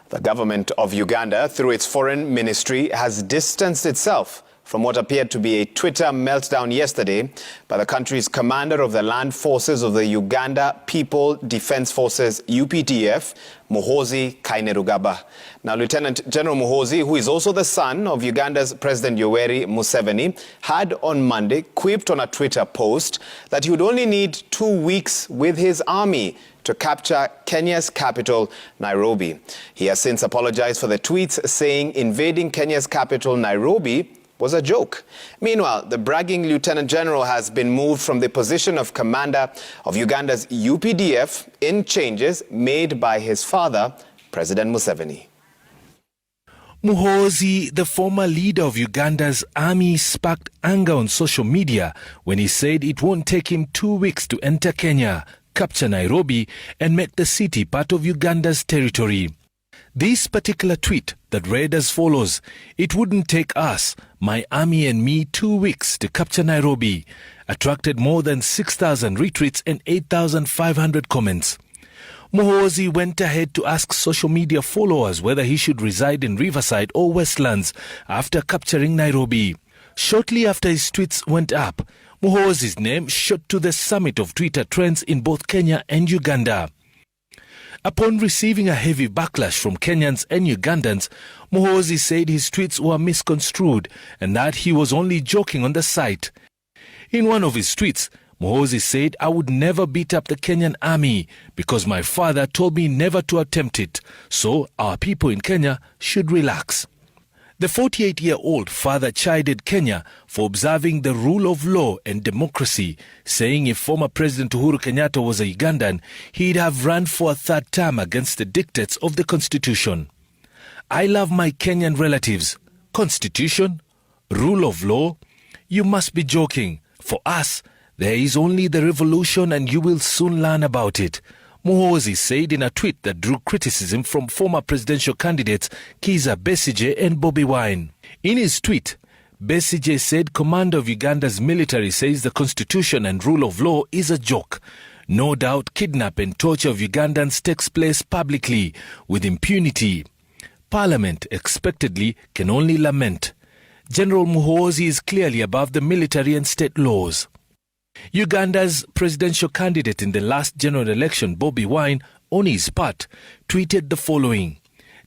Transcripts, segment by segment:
The government of Uganda, through its foreign ministry, has distanced itself from what appeared to be a Twitter meltdown yesterday by the country's commander of the land forces of the Uganda People Defense Forces, UPDF, Muhozi Kainerugaba. Now, Lieutenant General Muhozi, who is also the son of Uganda's President Yoweri Museveni, had on Monday quipped on a Twitter post that he would only need 2 weeks with his army to capture Kenya's capital, Nairobi. He has since apologized for the tweets, saying invading Kenya's capital, Nairobi, was a joke. Meanwhile, the bragging Lieutenant General has been moved from the position of commander of Uganda's UPDF in changes made by his father, President Museveni. Muhozi, the former leader of Uganda's army, sparked anger on social media when he said it won't take him 2 weeks to enter Kenya, capture Nairobi, and make the city part of Uganda's territory. This particular tweet that read as follows: "It wouldn't take us, my army and me, 2 weeks to capture Nairobi," attracted more than 6,000 retweets and 8,500 comments. Muhozi went ahead to ask social media followers whether he should reside in Riverside or Westlands after capturing Nairobi. Shortly after his tweets went up, Muhozi's name shot to the summit of Twitter trends in both Kenya and Uganda. Upon receiving a heavy backlash from Kenyans and Ugandans, Muhozi said his tweets were misconstrued and that he was only joking on the site. In one of his tweets, Muhozi said, "I would never beat up the Kenyan army because my father told me never to attempt it, so our people in Kenya should relax." The 48-year-old father chided Kenya for observing the rule of law and democracy, saying if former President Uhuru Kenyatta was a Ugandan, he'd have run for a third term against the dictates of the Constitution. "I love my Kenyan relatives. Constitution? Rule of law? You must be joking. For us, there is only the revolution and you will soon learn about it," Muhozi said in a tweet that drew criticism from former presidential candidates Kizza Besigye and Bobi Wine. In his tweet, Besigye said commander of Uganda's military says the constitution and rule of law is a joke. No doubt kidnap and torture of Ugandans takes place publicly with impunity. Parliament expectedly can only lament. General Muhozi is clearly above the military and state laws. Uganda's presidential candidate in the last general election, Bobi Wine, on his part, tweeted the following: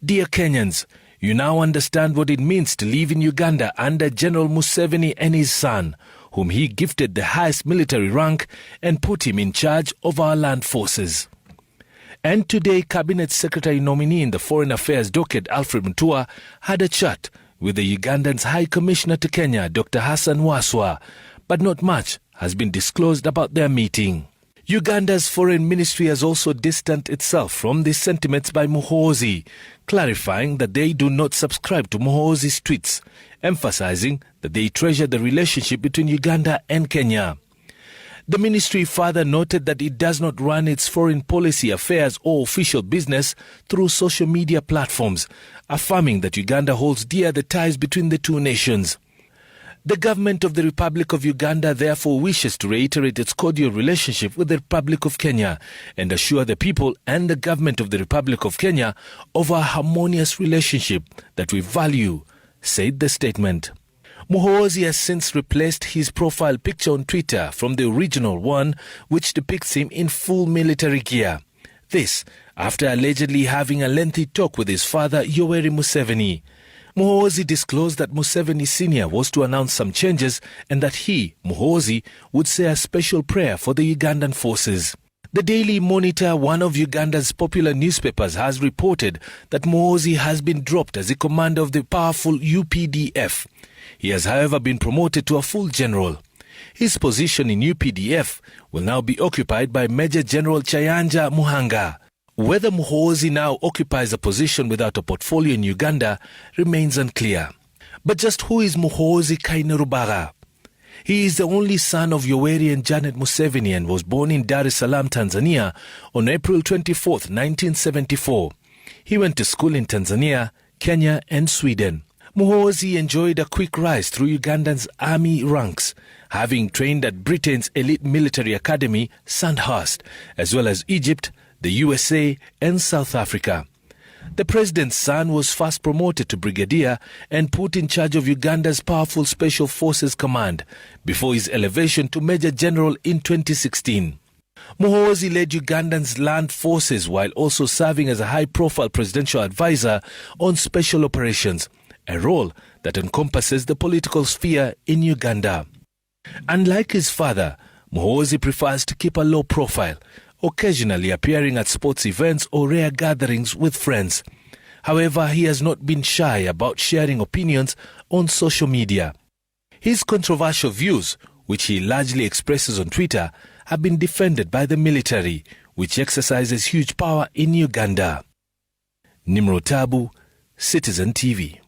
"Dear Kenyans, you now understand what it means to live in Uganda under General Museveni and his son, whom he gifted the highest military rank and put him in charge of our land forces." And today, Cabinet Secretary nominee in the Foreign Affairs docket, Alfred Mutua, had a chat with the Ugandan's High Commissioner to Kenya, Dr. Hassan Waswa, but not much has been disclosed about their meeting. Uganda's foreign ministry has also distanced itself from the sentiments by Muhozi, clarifying that they do not subscribe to Muhozi's tweets, emphasizing that they treasure the relationship between Uganda and Kenya. The ministry further noted that it does not run its foreign policy affairs or official business through social media platforms, affirming that Uganda holds dear the ties between the two nations. The government of the Republic of Uganda therefore wishes to reiterate its cordial relationship with the Republic of Kenya and assure the people and the government of the Republic of Kenya of a harmonious relationship that we value, said the statement. Muhozi has since replaced his profile picture on Twitter from the original one, which depicts him in full military gear. This after allegedly having a lengthy talk with his father, Yoweri Museveni. Muhozi disclosed that Museveni Sr. was to announce some changes and that he, Muhozi, would say a special prayer for the Ugandan forces. The Daily Monitor, one of Uganda's popular newspapers, has reported that Muhozi has been dropped as the commander of the powerful UPDF. He has, however, been promoted to a full general. His position in UPDF will now be occupied by Major General Chayanja Muhanga. Whether Muhozi now occupies a position without a portfolio in Uganda remains unclear. But just who is Muhozi Kainerugaba? He is the only son of Yoweri and Janet Museveni and was born in Dar es Salaam, Tanzania on April 24, 1974. He went to school in Tanzania, Kenya and Sweden. Muhozi enjoyed a quick rise through Uganda's army ranks, having trained at Britain's elite military academy, Sandhurst, as well as Egypt, the USA and South Africa. The president's son was first promoted to brigadier and put in charge of Uganda's powerful Special Forces Command before his elevation to Major General in 2016. Muhozi led Uganda's land forces while also serving as a high-profile presidential advisor on special operations, a role that encompasses the political sphere in Uganda. Unlike his father, Muhozi prefers to keep a low profile, occasionally appearing at sports events or rare gatherings with friends. However, he has not been shy about sharing opinions on social media. His controversial views, which he largely expresses on Twitter, have been defended by the military, which exercises huge power in Uganda. Nimro Tabu, Citizen TV.